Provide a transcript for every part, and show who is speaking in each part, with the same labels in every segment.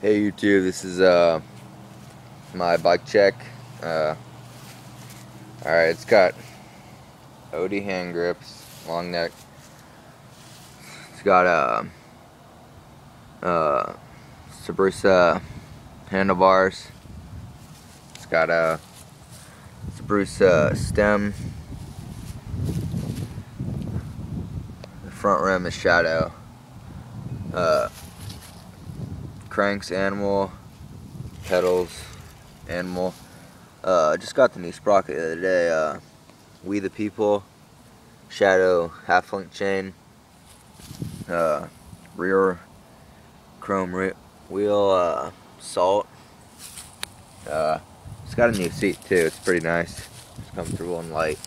Speaker 1: Hey YouTube, this is my bike check. Alright, it's got OD hand grips, long neck. It's got subrosa handlebars. It's got a subrosa stem. The front rim is shadow. Cranks animal, pedals animal. Just got the new sprocket the other day. We the People shadow half link chain. Rear chrome wheel salt. It's got a new seat too. It's pretty nice. It's comfortable and light.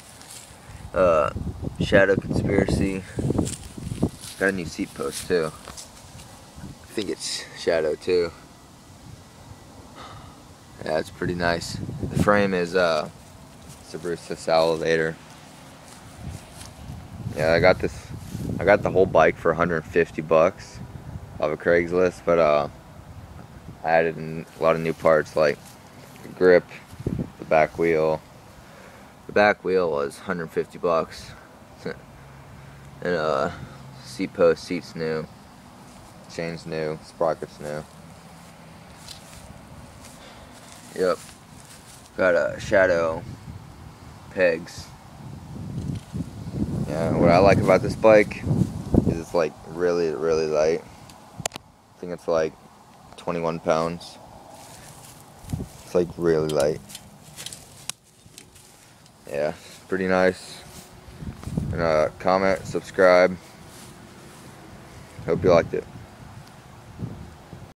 Speaker 1: Shadow conspiracy. Got a new seat post too. I think it's shadow too. Yeah, it's pretty nice. The frame is subrosa salivator. Yeah, I got the whole bike for 150 bucks off of Craigslist, but I added in a lot of new parts like the grip, the back wheel. The back wheel was 150 bucks. And seat post, seats new. Chain's new, sprocket's new. Yep. Got a shadow pegs. Yeah, what I like about this bike is it's like really light. I think it's like 21 pounds. It's like really light. Yeah, pretty nice. And comment, subscribe. Hope you liked it.